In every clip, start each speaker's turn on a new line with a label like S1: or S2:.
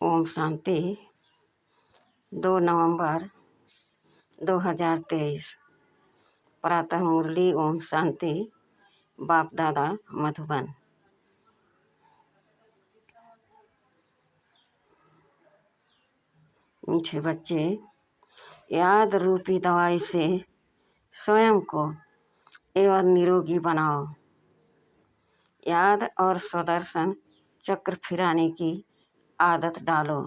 S1: ओम शांति। 2 नवंबर 2023। प्रातः मुरली। ओम शांति। बाप दादा मधुबन। मीठे बच्चे, याद रूपी दवाई से स्वयं को एवं निरोगी बनाओ। याद और स्वदर्शन चक्र फिराने की आदत डालो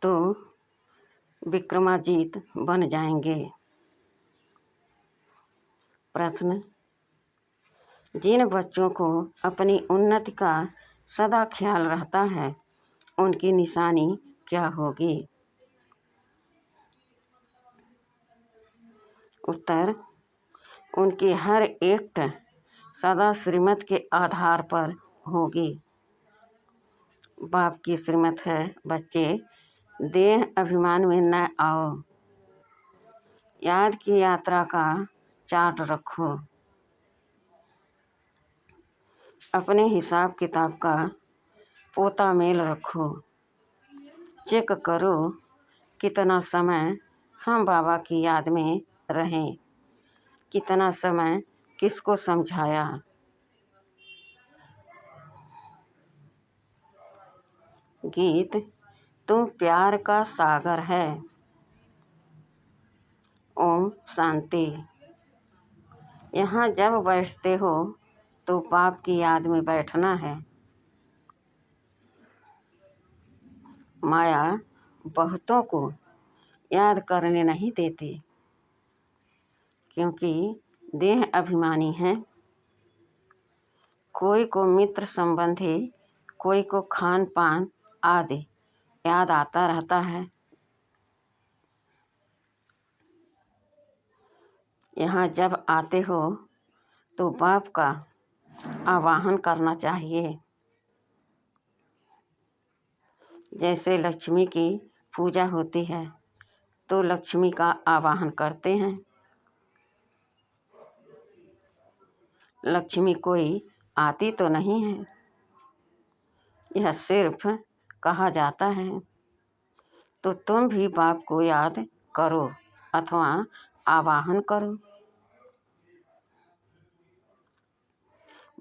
S1: तो विक्रमाजीत बन जाएंगे। प्रश्न: जिन बच्चों को अपनी उन्नति का सदा ख्याल रहता है, उनकी निशानी क्या होगी? उत्तर: उनकी हर एक सदा श्रीमत के आधार पर होगी। बाप की श्रीमत है, बच्चे देह अभिमान में न आओ। याद की यात्रा का चार्ट रखो। अपने हिसाब किताब का पोता मेल रखो। चेक करो कितना समय हम बाबा की याद में रहें, कितना समय किसको समझाया। गीत: तू प्यार का सागर है। ओम शांति। यहाँ जब बैठते हो तो बाप की याद में बैठना है। माया बहुतों को याद करने नहीं देती, क्योंकि देह अभिमानी हैं। कोई को मित्र संबंधी, कोई को खान पान आदि याद आता रहता है। यहाँ जब आते हो तो बाप का आवाहन करना चाहिए। जैसे लक्ष्मी की पूजा होती है तो लक्ष्मी का आवाहन करते हैं। लक्ष्मी कोई आती तो नहीं है, यह सिर्फ कहा जाता है। तो तुम भी बाप को याद करो अथवा आवाहन करो।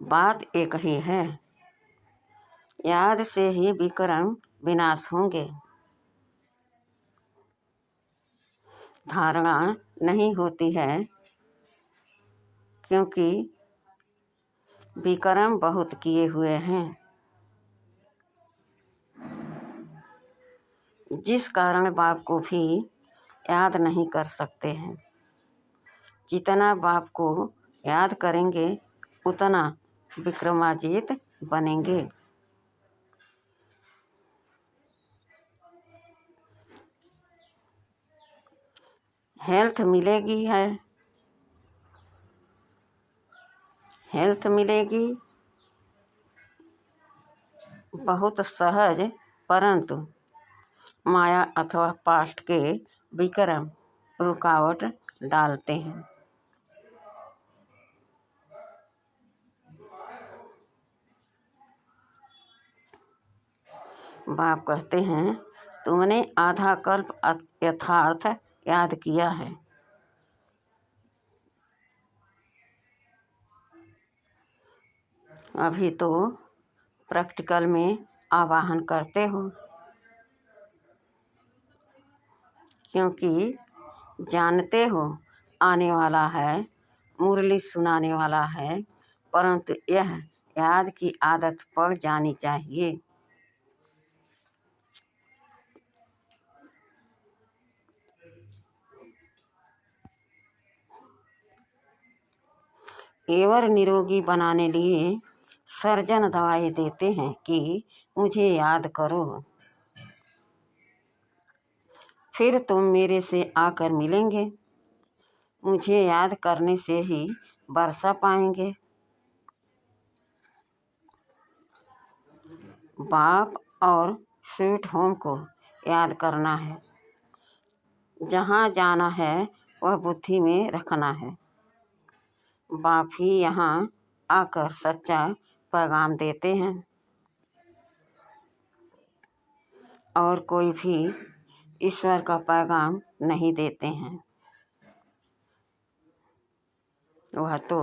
S1: बात एक ही है। याद से ही विक्रम विनाश होंगे। धारणा नहीं होती है, क्योंकि विक्रम बहुत किए हुए हैं, जिस कारण बाप को भी याद नहीं कर सकते हैं। जितना बाप को याद करेंगे उतना विक्रमाजीत बनेंगे। हेल्थ मिलेगी है, हेल्थ मिलेगी बहुत सहज, परंतु माया अथवा पास्ट के विक्रम रुकावट डालते हैं। बाप कहते हैं, तुमने आधा कल्प यथार्थ याद किया है। अभी तो प्रैक्टिकल में आवाहन करते हो, क्योंकि जानते हो आने वाला है, मुरली सुनाने वाला है, परंतु यह याद की आदत पड़ जानी चाहिए। एवर निरोगी बनाने लिए सर्जन दवाई देते हैं कि मुझे याद करो, फिर तुम मेरे से आकर मिलेंगे। मुझे याद करने से ही वर्षा पाएंगे। बाप और स्वीट होम को याद करना है। जहाँ जाना है वह बुद्धि में रखना है। बाप ही यहाँ आकर सच्चा पैगाम देते हैं। और कोई भी ईश्वर का पैगाम नहीं देते हैं। वह तो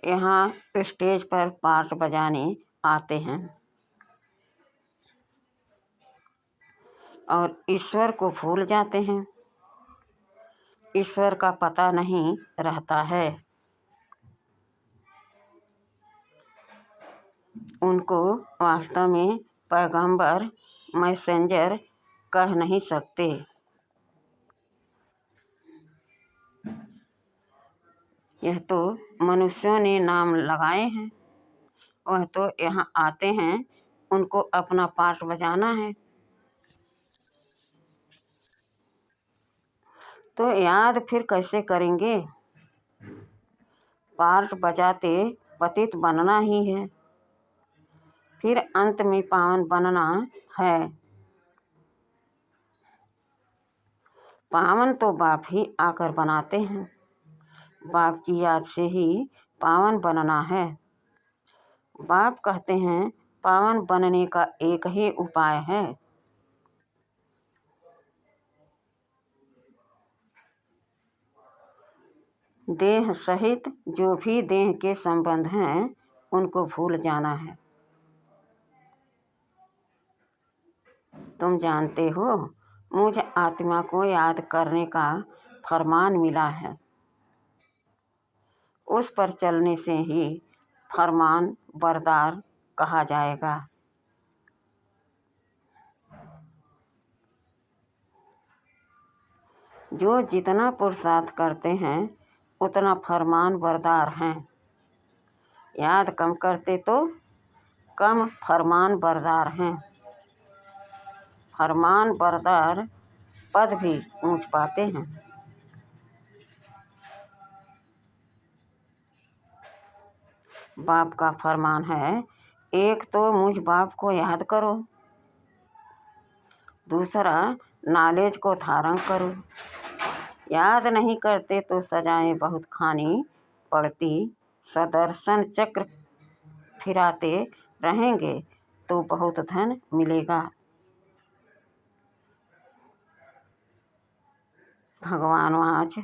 S1: यहाँ स्टेज पर पार्ट बजाने आते हैं और ईश्वर को भूल जाते हैं। ईश्वर का पता नहीं रहता है। उनको वास्तव में पैगंबर, मैसेंजर कह नहीं सकते। यह तो मनुष्यों ने नाम लगाए हैं। वह तो यहाँ आते हैं, उनको अपना पार्ट बजाना है। तो याद फिर कैसे करेंगे? पार्ट बजाते पतित बनना ही है, फिर अंत में पावन बनना है। पावन तो बाप ही आकर बनाते हैं। बाप की याद से ही पावन बनना है। बाप कहते हैं पावन बनने का एक ही उपाय है। देह सहित जो भी देह के संबंध हैं उनको भूल जाना है। तुम जानते हो, मुझ आत्मा को याद करने का फरमान मिला है। उस पर चलने से ही फरमान बरदार कहा जाएगा। जो जितना पुरुषार्थ करते हैं उतना फरमान बरदार हैं। याद कम करते तो कम फरमान बरदार हैं। फरमान बरदार पद भी ऊंच पाते हैं। बाप का फरमान है, एक तो मुझ बाप को याद करो, दूसरा नॉलेज को धारण करो। याद नहीं करते तो सजाएं बहुत खानी पड़ती। सदर्शन चक्र फिराते रहेंगे तो बहुत धन मिलेगा। भगवान आज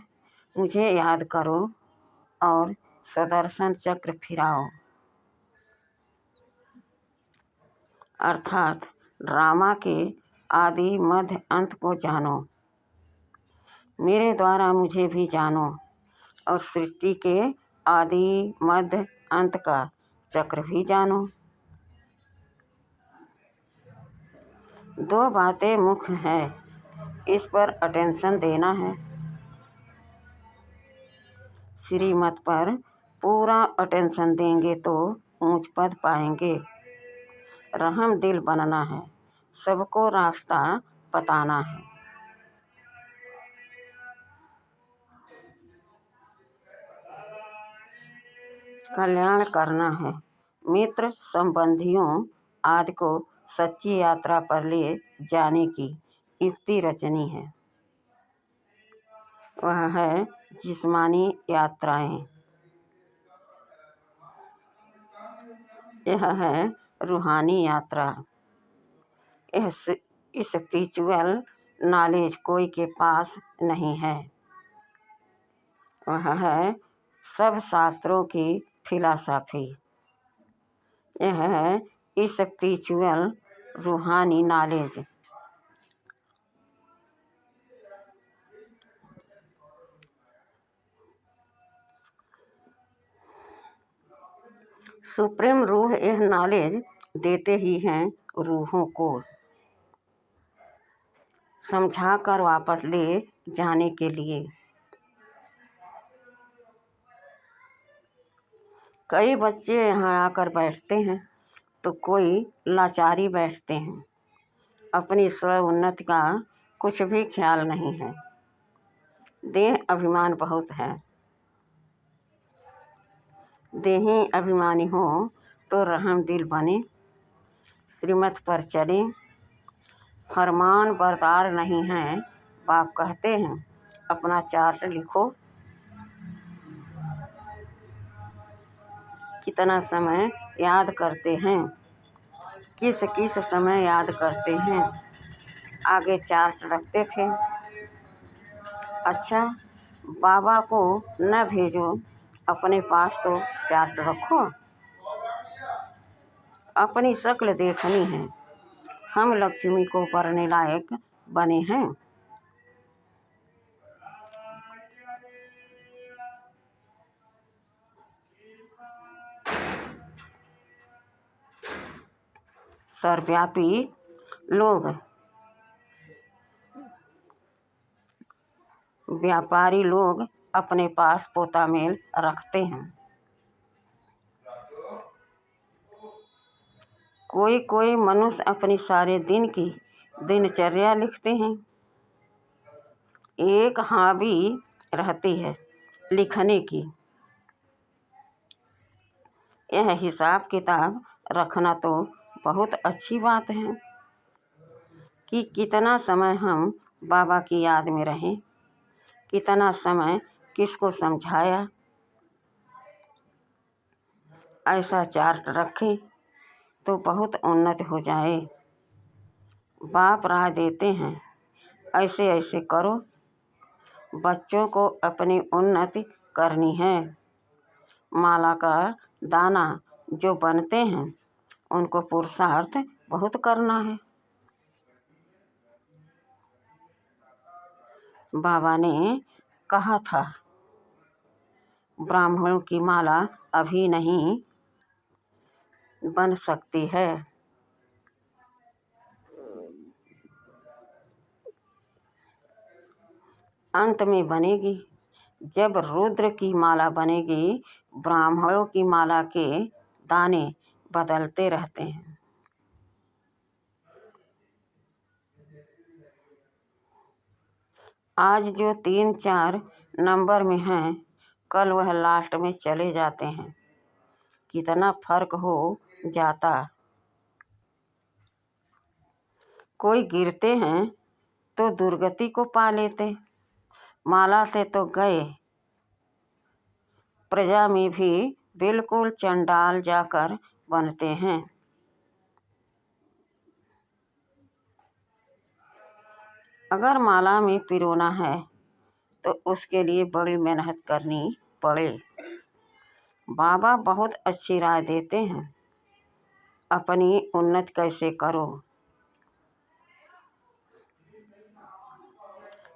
S1: मुझे याद करो और सदर्शन चक्र फिराओ। अर्थात ड्रामा के आदि मध्य अंत को जानो। मेरे द्वारा मुझे भी जानो और सृष्टि के आदि मध्य अंत का चक्र भी जानो। दो बातें मुख्य हैं, इस पर अटेंशन देना है। श्रीमत पर पूरा अटेंशन देंगे तो ऊंच पद पाएंगे। रहम दिल बनना है, सबको रास्ता बताना है। कल्याण करना है। मित्र संबंधियों आदि को सच्ची यात्रा पर ले जाने की युक्ति रचनी है। वह है जिस्मानी यात्राएं। यह है रूहानी यात्रा। यह स्पिरिचुअल नॉलेज कोई के पास नहीं है। वह है सब शास्त्रों की फिलॉसफी। यह है स्पिरिचुअल रूहानी नॉलेज। सुप्रीम रूह यह नॉलेज देते ही हैं रूहों को, समझा कर वापस ले जाने के लिए। कई बच्चे यहाँ आकर बैठते हैं तो कोई लाचारी बैठते हैं। अपनी स्व उन्नति का कुछ भी ख्याल नहीं है। देह अभिमान बहुत है। देही अभिमानी हो तो रहम दिल बने, श्रीमत पर चले। फरमान बरदार नहीं हैं। बाप कहते हैं अपना चार्ट लिखो। कितना समय याद करते हैं, किस किस समय याद करते हैं, आगे चार्ट रखते थे। अच्छा, बाबा को न भेजो, अपने पास तो चार्ट रखो। अपनी शक्ल देखनी है, हम लक्ष्मी को पढ़ने लायक बने हैं। सर्वव्यापी लोग, व्यापारी लोग अपने पास पोता मेल रखते हैं। कोई कोई मनुष्य अपनी सारे दिन की दिनचर्या लिखते हैं। एक हॉबी रहती है लिखने की। यह हिसाब किताब रखना तो बहुत अच्छी बात है कि कितना समय हम बाबा की याद में रहें, कितना समय किसको समझाया। ऐसा चार्ट रखें तो बहुत उन्नत हो जाए। बाप राय देते हैं, ऐसे ऐसे करो। बच्चों को अपनी उन्नति करनी है। माला का दाना जो बनते हैं उनको पुरुषार्थ बहुत करना है। बाबा ने कहा था, ब्राह्मणों की माला अभी नहीं बन सकती है, अंत में बनेगी। जब रुद्र की माला बनेगी, ब्राह्मणों की माला के दाने बदलते रहते हैं। आज जो 3-4 नंबर में हैं, कल वह लास्ट में चले जाते हैं। कितना फर्क हो जाता। कोई गिरते हैं तो दुर्गति को पा लेते, माला से तो गए। प्रजा में भी बिल्कुल चंडाल जाकर बनते हैं। अगर माला में पिरोना है तो उसके लिए बड़ी मेहनत करनी पड़े। बाबा बहुत अच्छी राय देते हैं, अपनी उन्नति कैसे करो।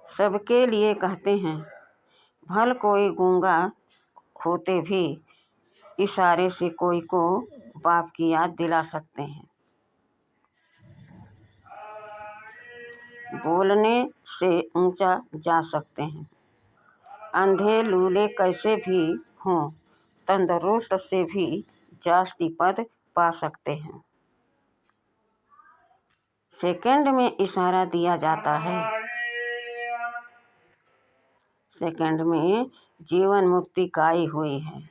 S1: सबके लिए कहते हैं, भल कोई गूंगा होते भी इशारे से कोई को बाप की याद दिला सकते हैं। बोलने से ऊंचा जा सकते हैं। अंधे लूले कैसे भी हों, तंदुरुस्त से भी जास्ती पद पा सकते हैं। सेकंड में इशारा दिया जाता है। सेकंड में जीवन मुक्ति गाई हुई है।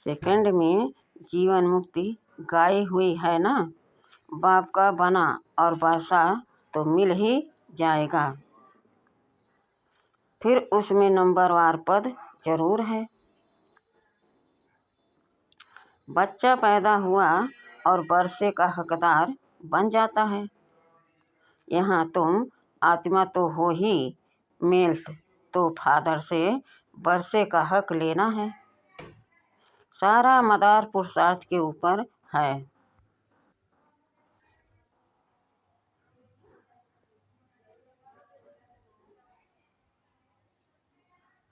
S1: सेकंड में जीवन मुक्ति गाई हुई है ना। बाप का बना और वैसा तो मिल ही जाएगा। फिर उसमें नंबरवार पद जरूर है। बच्चा पैदा हुआ और वर्षे का हकदार बन जाता है। यहाँ तुम आत्मा तो हो ही, मेल्स तो फादर से वर्षे का हक लेना है। सारा मदार पुरुषार्थ के ऊपर है।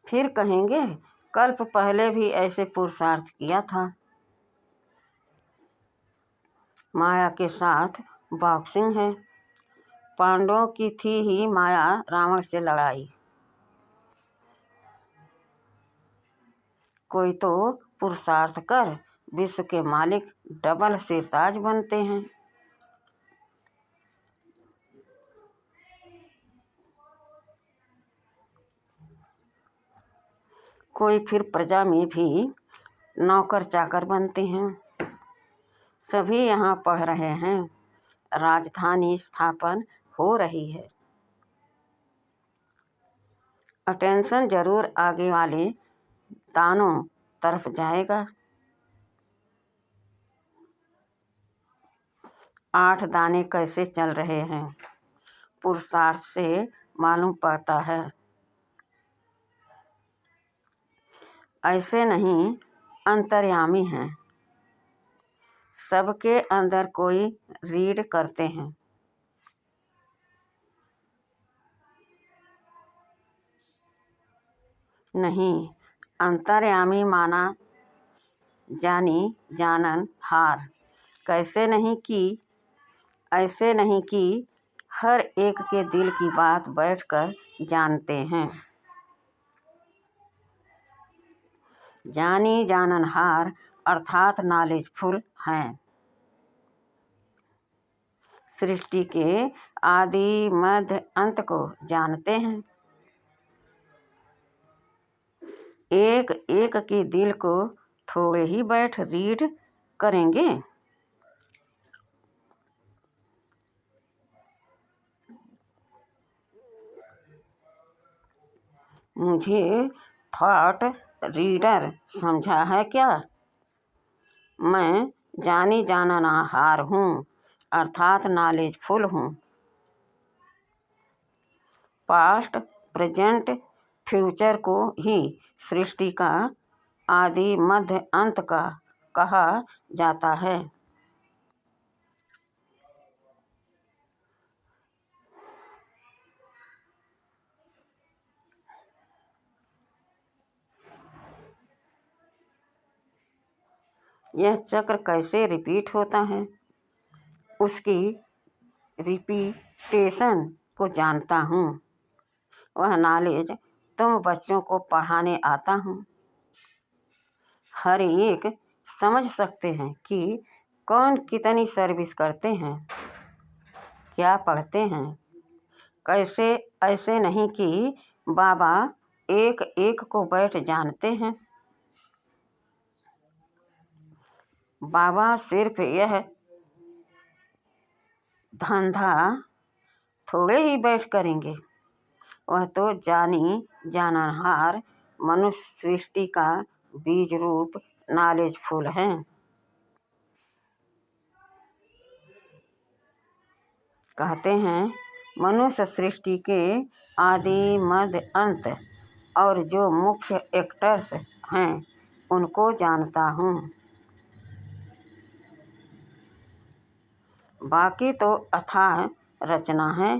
S1: फिर कहेंगे, कल्प पहले भी ऐसे पुरुषार्थ किया था। माया के साथ बॉक्सिंग है। पांडवों की थी ही माया रावण से लड़ाई। कोई तो पुरुषार्थ कर विश्व के मालिक डबल सिरताज बनते हैं। कोई फिर प्रजा में भी नौकर चाकर बनते हैं। सभी यहाँ पढ़ रहे हैं। राजधानी स्थापन हो रही है। अटेंशन जरूर आगे वाले दानों तरफ जाएगा। 8 दाने कैसे चल रहे हैं, पुरुषार्थ से मालूम पड़ता है। ऐसे नहीं, अंतर्यामी हैं, सबके अंदर कोई रीढ़ करते हैं। नहीं, अंतर्यामी माना जानी जानन हार। कैसे नहीं कि ऐसे नहीं कि हर एक के दिल की बात बैठकर जानते हैं। जानी जाननहार अर्थात नॉलेजफुल हैं। सृष्टि के आदि मध्य अंत को जानते हैं। एक एक के दिल को थोड़े ही बैठ रीड करेंगे। मुझे थॉट रीडर समझा है क्या? मैं जानी जाननहार हूँ अर्थात नॉलेजफुल हूँ। पास्ट, प्रेजेंट, फ्यूचर को ही सृष्टि का आदि मध्य अंत का कहा जाता है। यह चक्र कैसे रिपीट होता है, उसकी रिपीटेशन को जानता हूँ। वह नॉलेज तुम बच्चों को पढ़ाने आता हूँ। हर एक समझ सकते हैं कि कौन कितनी सर्विस करते हैं, क्या पढ़ते हैं, कैसे। ऐसे नहीं कि बाबा एक एक को बैठ जानते हैं। बाबा सिर्फ यह धंधा थोड़े ही बैठ करेंगे। वह तो जानी जाननहार मनुष्य सृष्टि का बीज रूप नॉलेजफुल हैं। कहते हैं मनुष्य सृष्टि के आदि मध्य अंत और जो मुख्य एक्टर्स हैं उनको जानता हूँ। बाकी तो अथाह रचना है।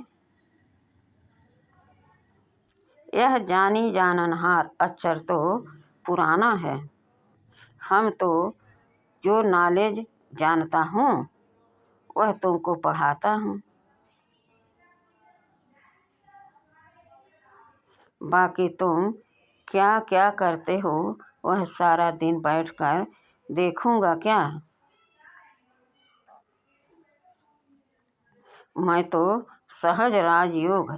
S1: यह जानी जाननहार अक्षर तो पुराना है। हम तो जो नॉलेज जानता हूँ वह तुमको पढ़ाता हूँ। बाकी तुम क्या क्या करते हो वह सारा दिन बैठकर देखूँगा क्या? मैं तो सहज राजयोग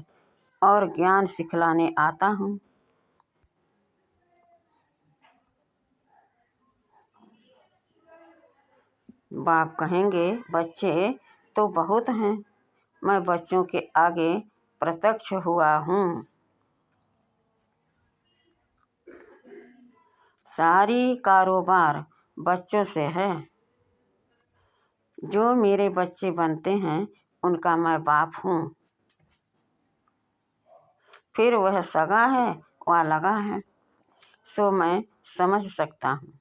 S1: और ज्ञान सिखलाने आता हूँ। बाप कहेंगे बच्चे तो बहुत हैं, मैं बच्चों के आगे प्रत्यक्ष हुआ हूँ। सारी कारोबार बच्चों से है। जो मेरे बच्चे बनते हैं उनका मैं बाप हूँ। फिर वह सगा है वह लगा है, सो मैं समझ सकता हूँ।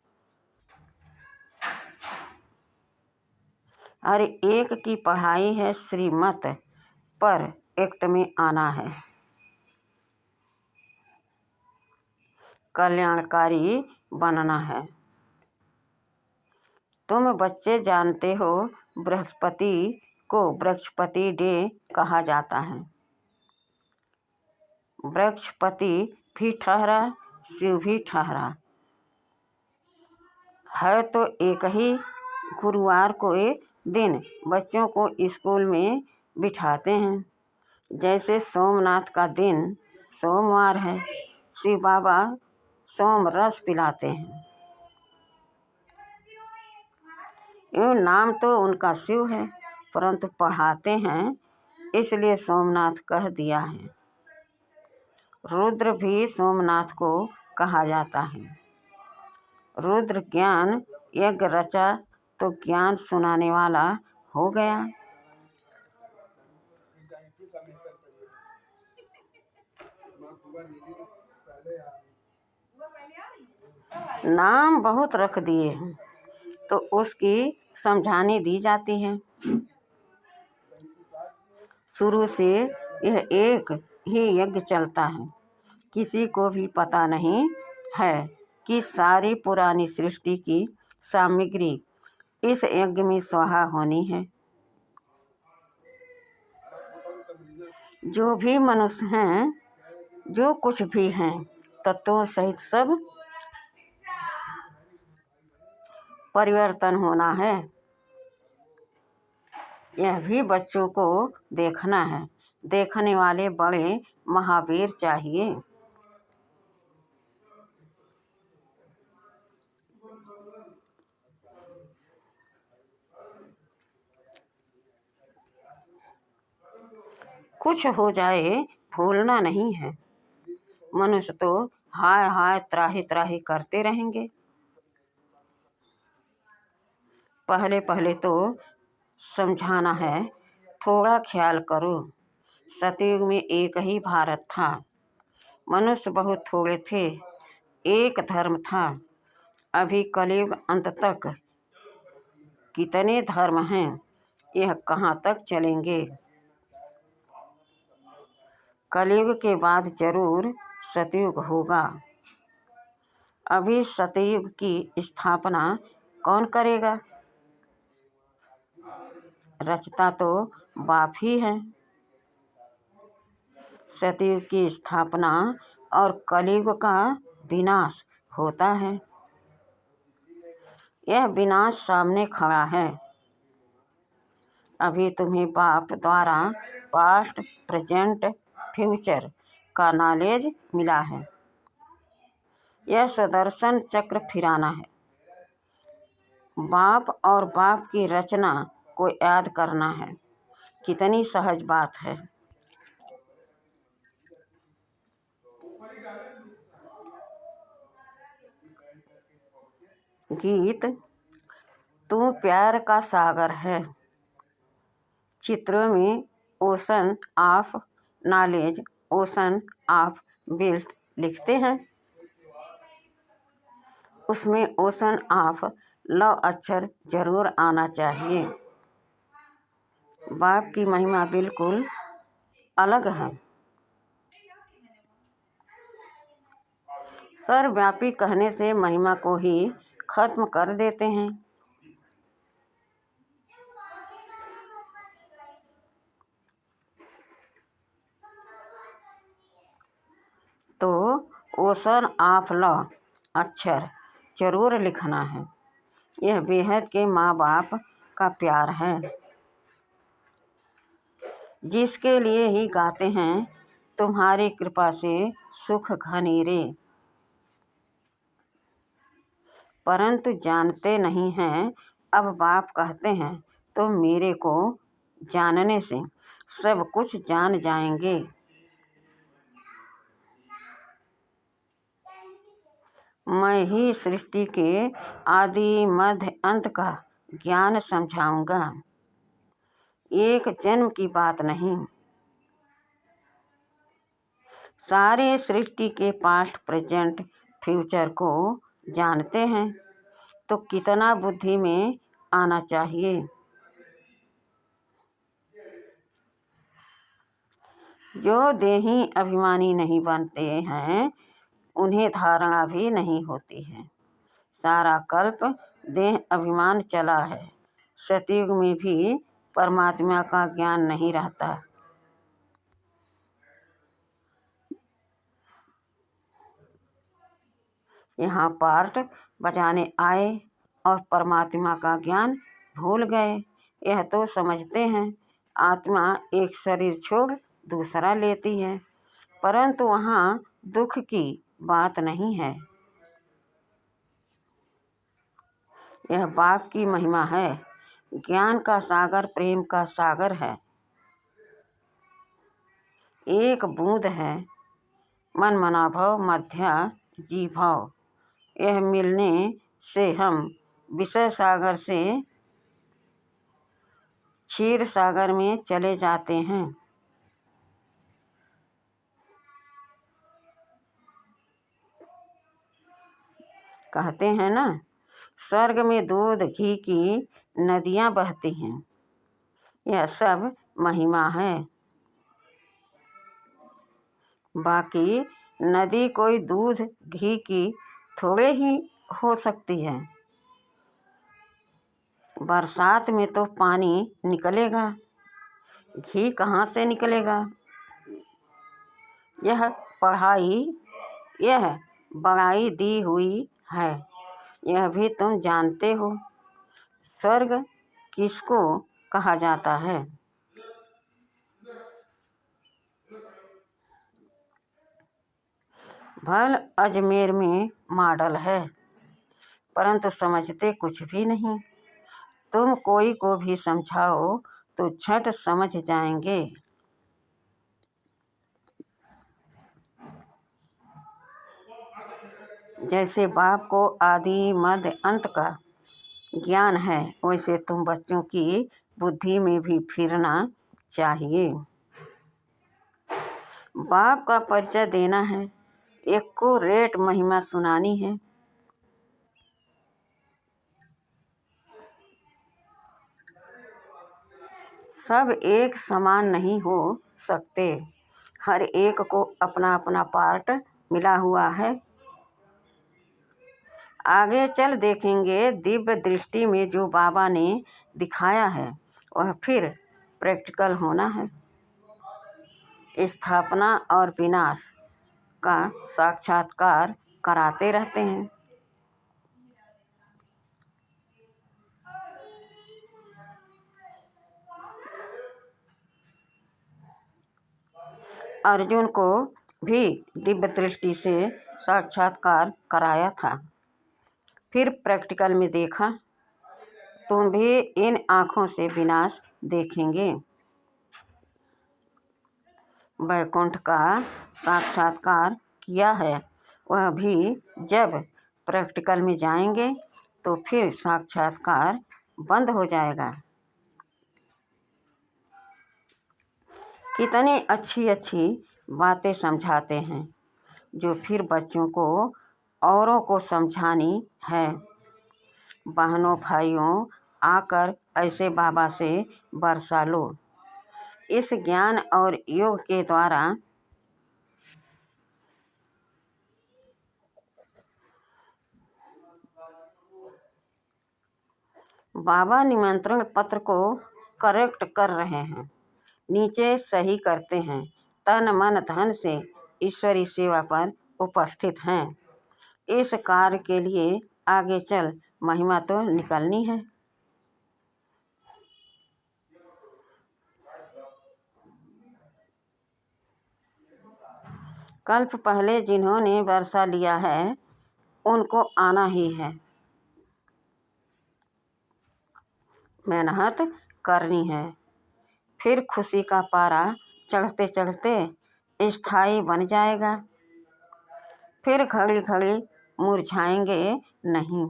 S1: हर एक की पढ़ाई है श्रीमत पर एक्ट में आना है। कल्याणकारी बनना है। तुम बच्चे जानते हो बृहस्पति को बृहस्पति डे कहा जाता है। बृहस्पति भी ठहरा, शिव भी ठहरा है तो एक ही। गुरुवार को एक दिन बच्चों को स्कूल में बिठाते हैं। जैसे सोमनाथ का दिन सोमवार है, शिव बाबा सोम रस पिलाते हैं। यूँ नाम तो उनका शिव है परंतु पढ़ाते हैं इसलिए सोमनाथ कह दिया है। रुद्र भी सोमनाथ को कहा जाता है। रुद्र ज्ञान यज्ञ रचा तो ज्ञान सुनाने वाला हो गया। नाम बहुत रख दिए हैं तो उसकी समझानी दी जाती है। शुरू से यह एक ही यज्ञ चलता है। किसी को भी पता नहीं है कि सारी पुरानी सृष्टि की सामग्री इस यज्ञ में स्वाहा होनी है। जो भी मनुष्य हैं, जो कुछ भी हैं, तत्वों सहित सब परिवर्तन होना है। यह भी बच्चों को देखना है। देखने वाले बड़े महावीर चाहिए। कुछ हो जाए भूलना नहीं है। मनुष्य तो हाय हाय त्राही त्राही करते रहेंगे। पहले पहले तो समझाना है, थोड़ा ख्याल करो। सतयुग में एक ही भारत था। मनुष्य बहुत थोड़े थे, एक धर्म था। अभी कलयुग अंत तक कितने धर्म हैं, यह कहाँ तक चलेंगे। कलयुग के बाद जरूर सतयुग होगा। अभी सतयुग की स्थापना कौन करेगा? रचता तो बाप ही है। सतयुग की स्थापना और कलयुग का विनाश होता है। यह विनाश सामने खड़ा है। अभी तुम्हें बाप द्वारा पास्ट, प्रेजेंट, फ्यूचर का नॉलेज मिला है। यह सुदर्शन चक्र फिराना है। बाप और बाप की रचना को याद करना है। कितनी सहज बात है। गीत। तू प्यार का सागर है। चित्रों में ocean of knowledge, ocean of wealth लिखते हैं। उसमें ओशन ऑफ लव अक्षर जरूर आना चाहिए। बाप की महिमा बिल्कुल अलग है। सर्वव्यापी कहने से महिमा को ही खत्म कर देते हैं। तो ओशन ऑफ लव अक्षर जरूर लिखना है। यह बेहद के माँ बाप का प्यार है, जिसके लिए ही गाते हैं तुम्हारी कृपा से सुख घनेरे। परंतु जानते नहीं हैं। अब बाप कहते हैं तो मेरे को जानने से सब कुछ जान जाएंगे। मैं ही सृष्टि के आदि मध्य अंत का ज्ञान समझाऊंगा। एक जन्म की बात नहीं। सारे सृष्टि के पास्ट, प्रेजेंट, फ्यूचर को जानते हैं तो कितना बुद्धि में आना चाहिए। जो देही अभिमानी नहीं बनते हैं, उन्हें धारणा भी नहीं होती है। सारा कल्प देह अभिमान चला है। सतयुग में भी परमात्मा का ज्ञान नहीं रहता। यहाँ पार्ट बजाने आए और परमात्मा का ज्ञान भूल गए। यह तो समझते हैं आत्मा एक शरीर छोड़ दूसरा लेती है, परंतु वहाँ दुख की बात नहीं है। यह बाप की महिमा है। ज्ञान का सागर प्रेम का सागर है। एक बूंद है मन मना भव मध्या जी भाव। यह मिलने से हम विषय सागर से क्षीर सागर में चले जाते हैं। कहते हैं ना, स्वर्ग में दूध घी की नदियाँ बहती हैं। यह सब महिमा है। बाकी नदी कोई दूध घी की थोड़े ही हो सकती है। बरसात में तो पानी निकलेगा, घी कहाँ से निकलेगा। यह बड़ाई दी हुई है, यह भी तुम जानते हो। स्वर्ग किसको कहा जाता है? भल अजमेर में मॉडल है, परंतु समझते कुछ भी नहीं। तुम कोई को भी समझाओ तो झट समझ जाएंगे। जैसे बाप को आदि मध्य अंत का ज्ञान है, वैसे तुम बच्चों की बुद्धि में भी फिरना चाहिए। बाप का परिचय देना है, एक को रेट महिमा सुनानी है। सब एक समान नहीं हो सकते, हर एक को अपना अपना पार्ट मिला हुआ है। आगे चल देखेंगे, दिव्य दृष्टि में जो बाबा ने दिखाया है वह फिर प्रैक्टिकल होना है। स्थापना और विनाश का साक्षात्कार कराते रहते हैं। अर्जुन को भी दिव्य दृष्टि से साक्षात्कार कराया था, फिर प्रैक्टिकल में देखा। तुम भी इन आँखों से विनाश देखेंगे। वैकुंठ का साक्षात्कार किया है, वह भी जब प्रैक्टिकल में जाएंगे तो फिर साक्षात्कार बंद हो जाएगा। कितनी अच्छी अच्छी बातें समझाते हैं, जो फिर बच्चों को औरों को समझानी है। बहनों भाइयों, आकर ऐसे बाबा से बरसा लो। इस ज्ञान और योग के द्वारा बाबा निमंत्रण पत्र को करेक्ट कर रहे हैं, नीचे सही करते हैं, तन मन धन से ईश्वरी सेवा पर उपस्थित हैं। इस कार्य के लिए आगे चल महिमा तो निकलनी है। कल्प पहले जिन्होंने वर्षा लिया है उनको आना ही है, मेहनत करनी है। फिर खुशी का पारा चढ़ते चढ़ते स्थायी बन जाएगा, फिर घड़ी घड़ी मुरझाएंगे नहीं।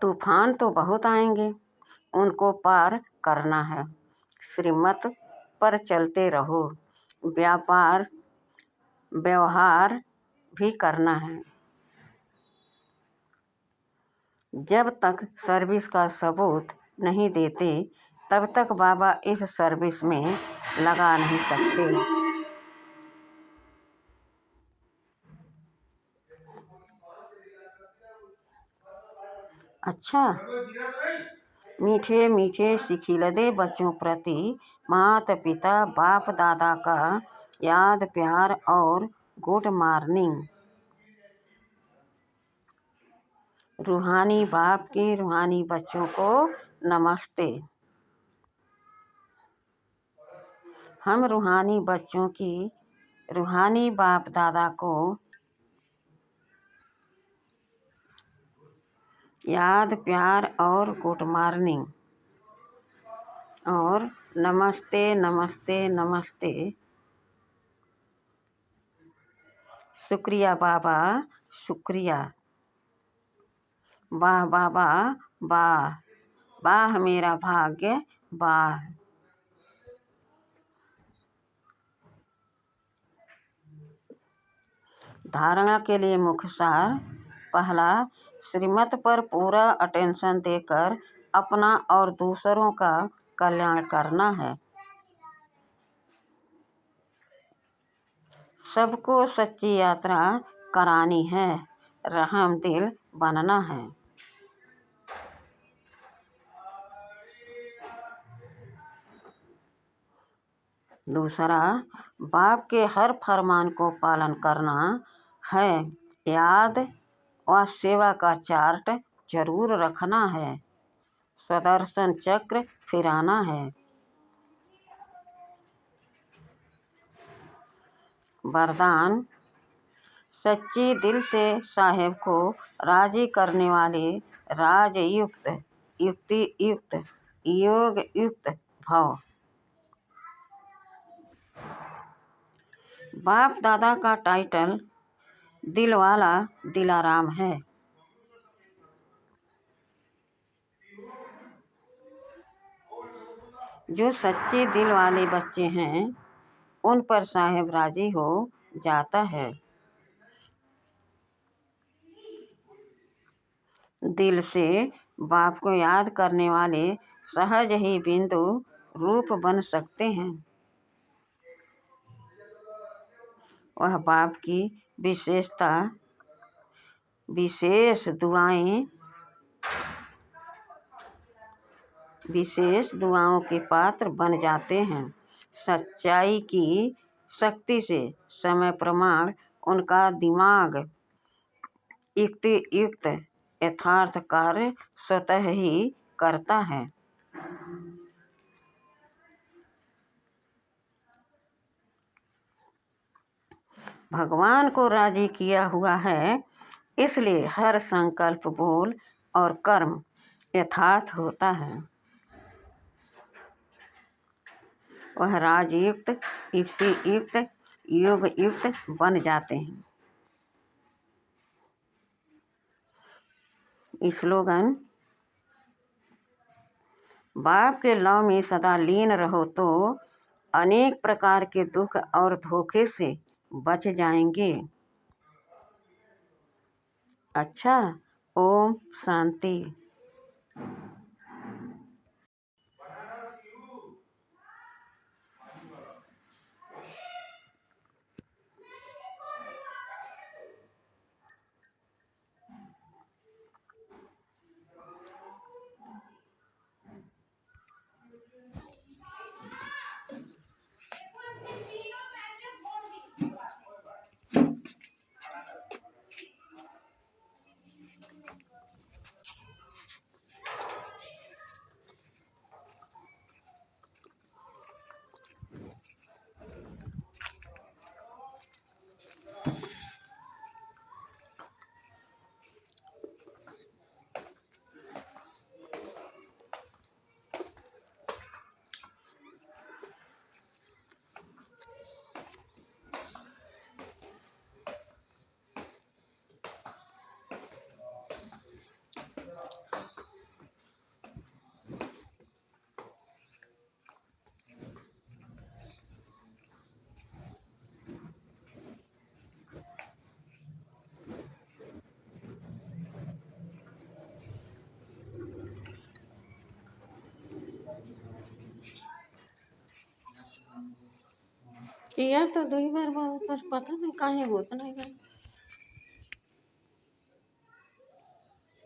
S1: तूफान तो बहुत आएंगे, उनको पार करना है। श्रीमत पर चलते रहो, व्यवहार भी करना है। जब तक सर्विस का सबूत नहीं देते तब तक बाबा इस सर्विस में लगा नहीं सकते। अच्छा, मीठे मीठे सिखिलदे बच्चों प्रति माता पिता बाप दादा का याद प्यार और गुड मॉर्निंग। रूहानी बाप के रूहानी बच्चों को नमस्ते। हम रूहानी बच्चों की रूहानी बाप दादा को याद प्यार और गुड मॉर्निंग और नमस्ते नमस्ते नमस्ते। शुक्रिया बाबा, शुक्रिया। वाह बाबा वाह, वाह मेरा भाग्य वाह। धारणा के लिए मुख्य सार। पहला, श्रीमत पर पूरा अटेंशन देकर अपना और दूसरों का कल्याण करना है। सबको सच्ची यात्रा करानी है, रहम दिल बनना है। दूसरा, बाप के हर फरमान को पालन करना है। याद व सेवा का चार्ट जरूर रखना है। सुदर्शन चक्र फिराना है। वरदान, सच्ची दिल से साहेब को राजी करने वाले राजयुक्त युक्ति युक्त योग युक्त भव। बाप दादा का टाइटल दिलवाला दिलाराम है। जो सच्चे दिल वाले बच्चे हैं उन पर साहेब राजी हो जाता है। दिल से बाप को याद करने वाले सहज ही बिंदु रूप बन सकते हैं। वह बाप की विशेष दुआओं के पात्र बन जाते हैं। सच्चाई की शक्ति से समय प्रमाण उनका दिमाग युक्त यथार्थ कार्य स्वतः ही करता है। भगवान को राजी किया हुआ है, इसलिए हर संकल्प, बोल और कर्म यथार्थ होता है। वह राजयुक्त युक्ति युक्त योग युक्त बन जाते हैं। स्लोगन, बाप के लौ में सदा लीन रहो तो अनेक प्रकार के दुख और धोखे से बच जाएंगे। अच्छा, ओम शांति। किया तो 2 बार पर पता नहीं काहे होत नहीं।